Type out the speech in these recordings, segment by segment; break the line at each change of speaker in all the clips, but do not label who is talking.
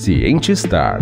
Cientistar.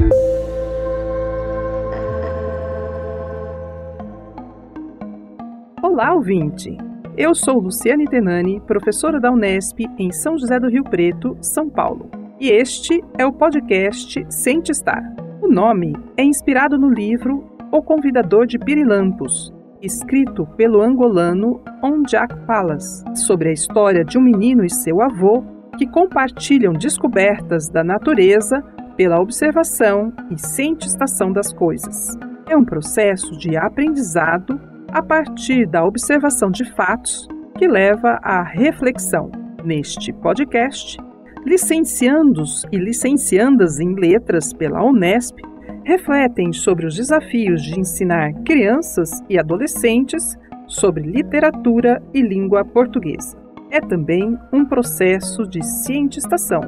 Olá, ouvinte! Eu sou Luciane Tenani, professora da Unesp em São José do Rio Preto, São Paulo. E este é o podcast Cientistar. O nome é inspirado no livro O Convidador de Pirilampus, escrito pelo angolano Onjak Palas, sobre a história de um menino e seu avô que compartilham descobertas da natureza pela observação e cientistação das coisas. É um processo de aprendizado a partir da observação de fatos que leva à reflexão. Neste podcast, licenciandos e licenciandas em letras pela Unesp refletem sobre os desafios de ensinar crianças e adolescentes sobre literatura e língua portuguesa. É também um processo de cientistação.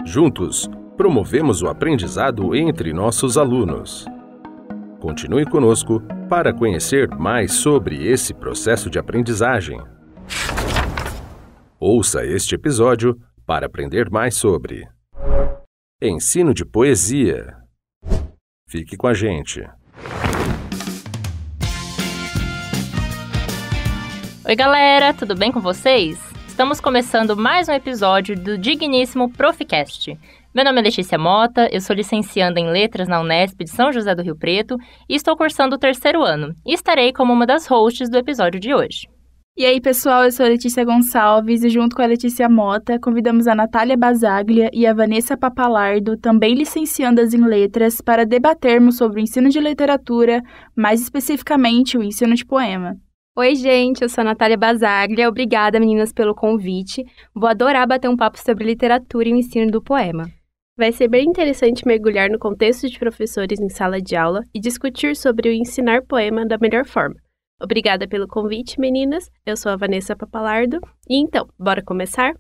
Juntos, promovemos o aprendizado entre nossos alunos. Continue conosco para conhecer mais sobre esse processo de aprendizagem. Ouça este episódio para aprender mais sobre ensino de poesia. Fique com a gente.
Oi, galera, tudo bem com vocês? Estamos começando mais um episódio do digníssimo Proficast. Meu nome é Letícia Mota, eu sou licencianda em Letras na Unesp de São José do Rio Preto e estou cursando o 3º ano e estarei como uma das hosts do episódio de hoje.
E aí, pessoal, eu sou a Letícia Gonçalves e junto com a Letícia Mota convidamos a Natália Basaglia e a Vanessa Papalardo, também licenciandas em Letras, para debatermos sobre o ensino de literatura, mais especificamente o ensino de poema.
Oi, gente, eu sou a Natália Basaglia. Obrigada, meninas, pelo convite. Vou adorar bater um papo sobre literatura e o ensino do poema. Vai ser bem interessante mergulhar no contexto de professores em sala de aula e discutir sobre o ensinar poema da melhor forma. Obrigada pelo convite, meninas. Eu sou a Vanessa Papalardo. E então, bora começar?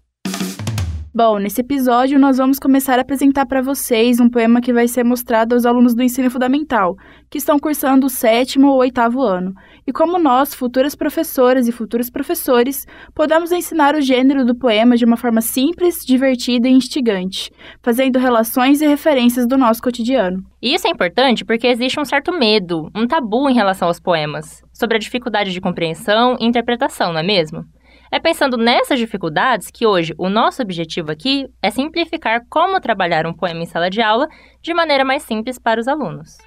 Bom, nesse episódio nós vamos começar a apresentar para vocês um poema que vai ser mostrado aos alunos do ensino fundamental, que estão cursando o 7º ou 8º ano. E como nós, futuras professoras e futuros professores, podemos ensinar o gênero do poema de uma forma simples, divertida e instigante, fazendo relações e referências do nosso cotidiano.
E isso é importante porque existe um certo medo, um tabu em relação aos poemas, sobre a dificuldade de compreensão e interpretação, não é mesmo? É pensando nessas dificuldades que hoje o nosso objetivo aqui é simplificar como trabalhar um poema em sala de aula de maneira mais simples para os alunos.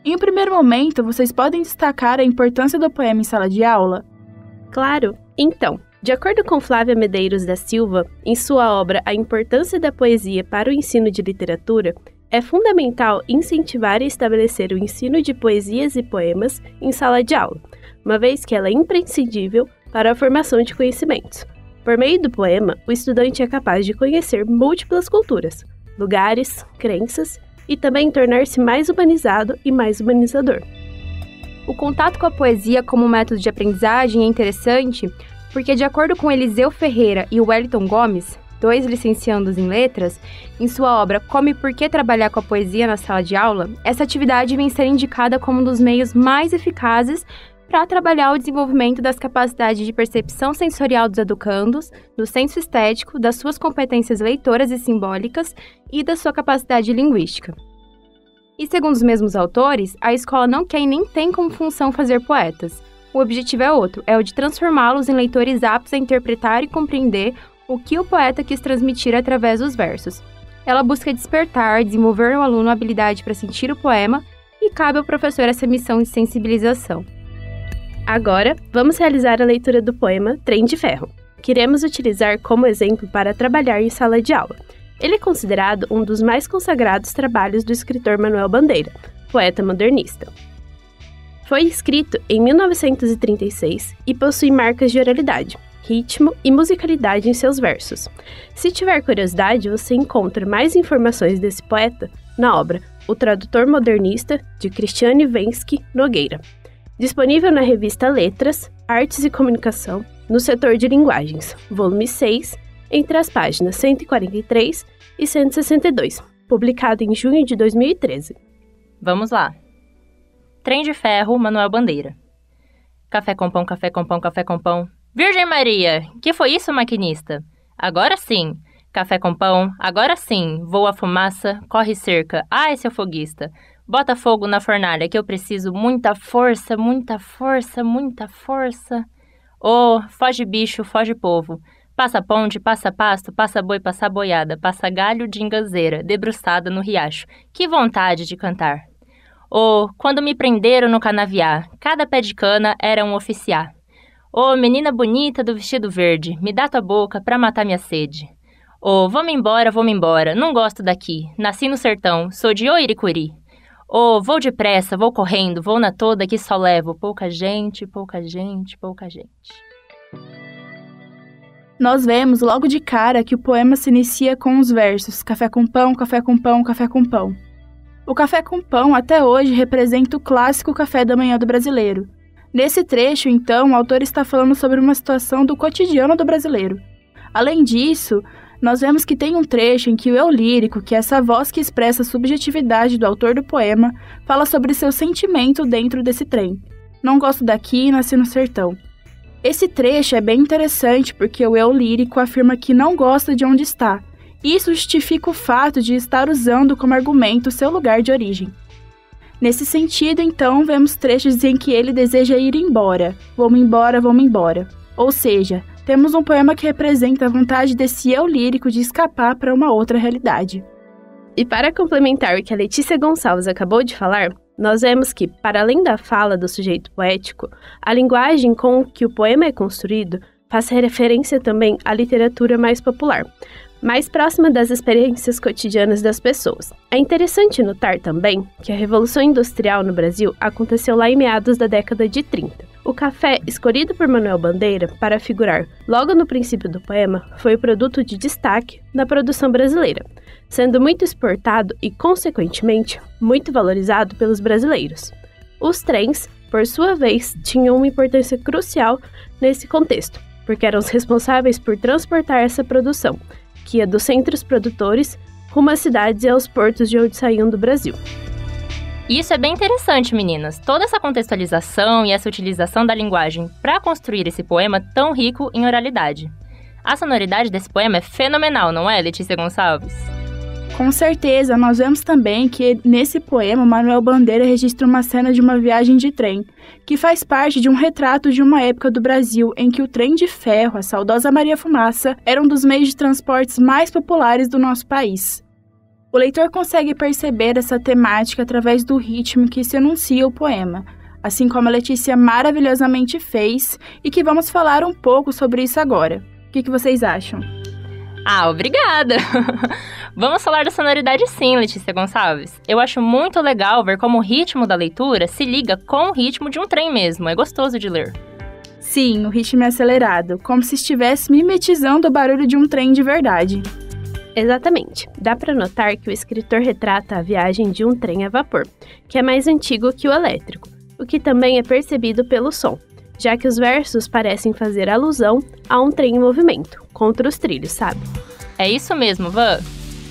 Em um primeiro momento, vocês podem destacar a importância do poema em sala de aula?
Claro! Então, de acordo com Flávia Medeiros da Silva, em sua obra A Importância da Poesia para o Ensino de Literatura, é fundamental incentivar e estabelecer o ensino de poesias e poemas em sala de aula, uma vez que ela é imprescindível para a formação de conhecimentos. Por meio do poema, o estudante é capaz de conhecer múltiplas culturas, lugares, crenças e também tornar-se mais humanizado e mais humanizador.
O contato com a poesia como método de aprendizagem é interessante porque, de acordo com Eliseu Ferreira e Wellington Gomes, 2 licenciandos em letras, em sua obra Como e Por que Trabalhar com a Poesia na Sala de Aula, essa atividade vem ser indicada como um dos meios mais eficazes para trabalhar o desenvolvimento das capacidades de percepção sensorial dos educandos, do senso estético, das suas competências leitoras e simbólicas e da sua capacidade linguística. E segundo os mesmos autores, a escola não quer e nem tem como função fazer poetas. O objetivo é outro, é o de transformá-los em leitores aptos a interpretar e compreender o que o poeta quis transmitir através dos versos. Ela busca despertar, desenvolver no aluno a habilidade para sentir o poema e cabe ao professor essa missão de sensibilização.
Agora, vamos realizar a leitura do poema Trem de Ferro, que iremos utilizar como exemplo para trabalhar em sala de aula. Ele é considerado um dos mais consagrados trabalhos do escritor Manuel Bandeira, poeta modernista. Foi escrito em 1936 e possui marcas de oralidade, ritmo e musicalidade em seus versos. Se tiver curiosidade, você encontra mais informações desse poeta na obra O Tradutor Modernista, de Cristiane Vensky Nogueira, disponível na revista Letras, Artes e Comunicação, no setor de linguagens, volume 6, entre as páginas 143 e 162, publicado em junho de 2013.
Vamos lá. Trem de Ferro, Manuel Bandeira. Café com pão, café com pão, café com pão. Virgem Maria, que foi isso, maquinista? Agora sim, Café com pão, agora sim, voa a fumaça, corre cerca, ai seu foguista. Bota fogo na fornalha que eu preciso muita força, muita força, muita força. Oh, foge bicho, foge povo. Passa ponte, passa pasto, passa boi, passa boiada, passa galho de engazeira, debruçada no riacho. Que vontade de cantar. Oh, quando me prenderam no canavial, cada pé de cana era um oficiar. Oh, menina bonita do vestido verde, me dá tua boca pra matar minha sede. Oh, vamos embora, não gosto daqui. Nasci no sertão, sou de Oiricuri. Oh, vou depressa, vou correndo, vou na toda que só levo pouca gente, pouca gente, pouca gente.
Nós vemos logo de cara que o poema se inicia com os versos café com pão, café com pão, café com pão. O café com pão até hoje representa o clássico café da manhã do brasileiro. Nesse trecho, então, o autor está falando sobre uma situação do cotidiano do brasileiro. Além disso, nós vemos que tem um trecho em que o eu lírico, que é essa voz que expressa a subjetividade do autor do poema, fala sobre seu sentimento dentro desse trem. Não gosto daqui, nasci no sertão. Esse trecho é bem interessante porque o eu lírico afirma que não gosta de onde está. Isso justifica o fato de estar usando como argumento seu lugar de origem. Nesse sentido, então, vemos trechos em que ele deseja ir embora. Vou-me embora, vou-me embora. Ou seja, temos um poema que representa a vontade desse eu lírico de escapar para uma outra realidade.
E para complementar o que a Letícia Gonçalves acabou de falar, nós vemos que, para além da fala do sujeito poético, a linguagem com que o poema é construído faz referência também à literatura mais popular, mais próxima das experiências cotidianas das pessoas. É interessante notar também que a Revolução Industrial no Brasil aconteceu lá em meados da década de 30. O café, escolhido por Manuel Bandeira para figurar logo no princípio do poema, foi o produto de destaque da produção brasileira, sendo muito exportado e, consequentemente, muito valorizado pelos brasileiros. Os trens, por sua vez, tinham uma importância crucial nesse contexto, porque eram os responsáveis por transportar essa produção, que ia dos centros produtores rumo às cidades e aos portos de onde saíam do Brasil.
Isso é bem interessante, meninas. Toda essa contextualização e essa utilização da linguagem para construir esse poema tão rico em oralidade. A sonoridade desse poema é fenomenal, não é, Letícia Gonçalves?
Com certeza, nós vemos também que nesse poema Manuel Bandeira registra uma cena de uma viagem de trem, que faz parte de um retrato de uma época do Brasil em que o trem de ferro, a saudosa Maria Fumaça, era um dos meios de transportes mais populares do nosso país. O leitor consegue perceber essa temática através do ritmo que se enuncia o poema, assim como a Letícia maravilhosamente fez e que vamos falar um pouco sobre isso agora. O que vocês acham?
Ah, obrigada! Vamos falar da sonoridade sim, Letícia Gonçalves. Eu acho muito legal ver como o ritmo da leitura se liga com o ritmo de um trem mesmo. É gostoso de ler.
Sim, o ritmo é acelerado, como se estivesse mimetizando o barulho de um trem de verdade.
Exatamente. Dá para notar que o escritor retrata a viagem de um trem a vapor, que é mais antigo que o elétrico, o que também é percebido pelo som, já que os versos parecem fazer alusão a um trem em movimento, contra os trilhos, sabe?
É isso mesmo, Van.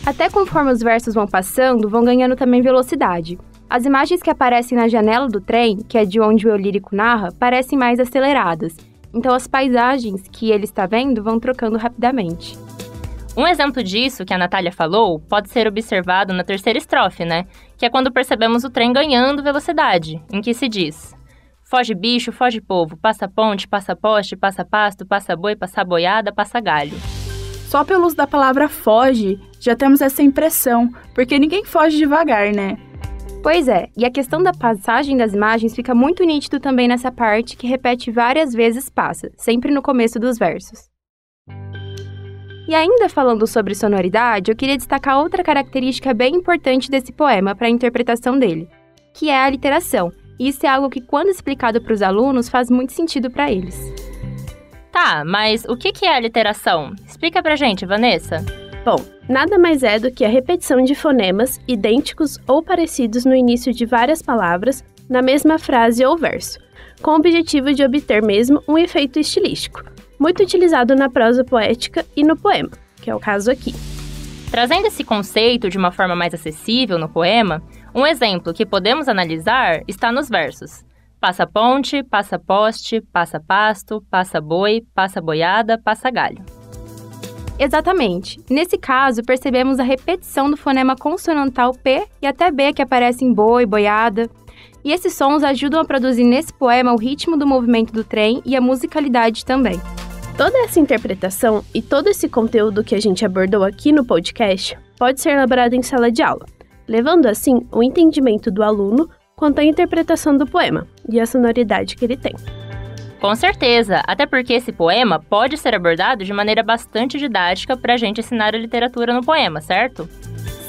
Até conforme os versos vão passando, vão ganhando também velocidade. As imagens que aparecem na janela do trem, que é de onde o eu lírico narra, parecem mais aceleradas. Então as paisagens que ele está vendo vão trocando rapidamente.
Um exemplo disso que a Natália falou pode ser observado na terceira estrofe, né? Que é quando percebemos o trem ganhando velocidade, em que se diz: foge bicho, foge povo, passa ponte, passa poste, passa pasto, passa boi, passa boiada, passa galho.
Só pelo uso da palavra foge, já temos essa impressão, porque ninguém foge devagar, né?
Pois é, e a questão da passagem das imagens fica muito nítido também nessa parte que repete várias vezes passa, sempre no começo dos versos. E ainda falando sobre sonoridade, eu queria destacar outra característica bem importante desse poema para a interpretação dele, que é a aliteração. E isso é algo que, quando explicado para os alunos, faz muito sentido para eles.
Tá, mas o que é a aliteração? Explica pra gente, Vanessa.
Bom, nada mais é do que a repetição de fonemas idênticos ou parecidos no início de várias palavras, na mesma frase ou verso, com o objetivo de obter mesmo um efeito estilístico, muito utilizado na prosa poética e no poema, que é o caso aqui.
Trazendo esse conceito de uma forma mais acessível no poema, um exemplo que podemos analisar está nos versos: passa ponte, passa poste, passa pasto, passa boi, passa boiada, passa galho.
Exatamente. Nesse caso, percebemos a repetição do fonema consonantal P e até B que aparece em boi, boiada. E esses sons ajudam a produzir nesse poema o ritmo do movimento do trem e a musicalidade também.
Toda essa interpretação e todo esse conteúdo que a gente abordou aqui no podcast pode ser elaborado em sala de aula, levando assim o entendimento do aluno quanto à interpretação do poema e a sonoridade que ele tem.
Com certeza, até porque esse poema pode ser abordado de maneira bastante didática para a gente ensinar a literatura no poema, certo?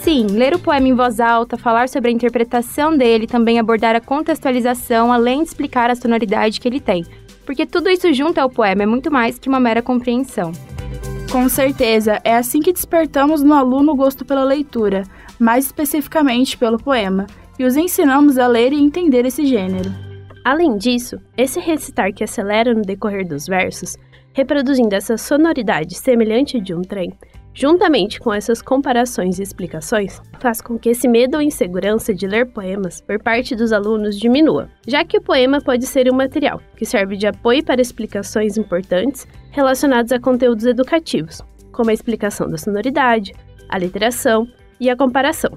Sim, ler o poema em voz alta, falar sobre a interpretação dele, também abordar a contextualização, além de explicar a sonoridade que ele tem. Porque tudo isso junto ao poema é muito mais que uma mera compreensão.
Com certeza, é assim que despertamos no aluno o gosto pela leitura, mais especificamente pelo poema, e os ensinamos a ler e entender esse gênero.
Além disso, esse recitar que acelera no decorrer dos versos, reproduzindo essa sonoridade semelhante de um trem, juntamente com essas comparações e explicações, faz com que esse medo ou insegurança de ler poemas por parte dos alunos diminua, já que o poema pode ser um material que serve de apoio para explicações importantes relacionadas a conteúdos educativos, como a explicação da sonoridade, a literação e a comparação.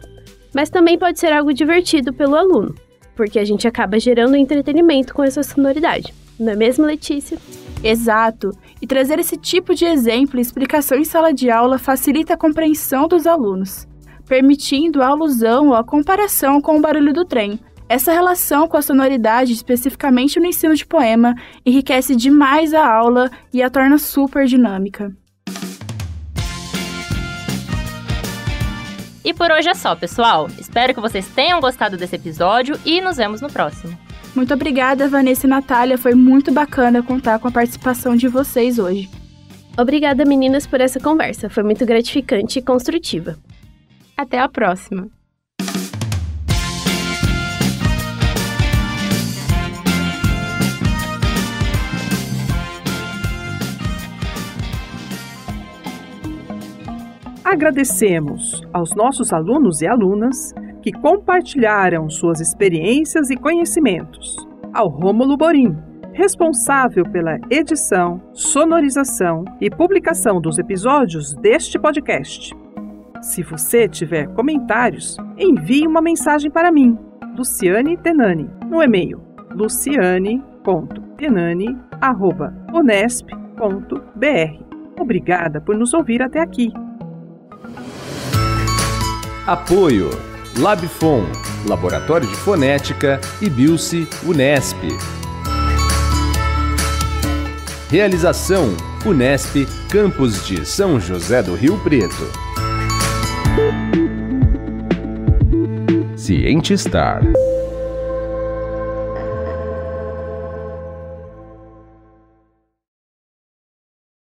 Mas também pode ser algo divertido pelo aluno, porque a gente acaba gerando entretenimento com essa sonoridade. Não é mesmo, Letícia?
Exato! E trazer esse tipo de exemplo e explicação em sala de aula facilita a compreensão dos alunos, permitindo a alusão ou a comparação com o barulho do trem. Essa relação com a sonoridade, especificamente no ensino de poema, enriquece demais a aula e a torna super dinâmica.
E por hoje é só, pessoal. Espero que vocês tenham gostado desse episódio e nos vemos no próximo.
Muito obrigada, Vanessa e Natália. Foi muito bacana contar com a participação de vocês hoje.
Obrigada, meninas, por essa conversa. Foi muito gratificante e construtiva.
Até a próxima!
Agradecemos aos nossos alunos e alunas que compartilharam suas experiências e conhecimentos. Ao Rômulo Borim, responsável pela edição, sonorização e publicação dos episódios deste podcast. Se você tiver comentários, envie uma mensagem para mim, Luciane Tenani, no e-mail luciane.tenani@unesp.br. Obrigada por nos ouvir até aqui.
Apoio Labfon, Laboratório de Fonética e Bilce Unesp. Realização Unesp, Campus de São José do Rio Preto. Cientistar.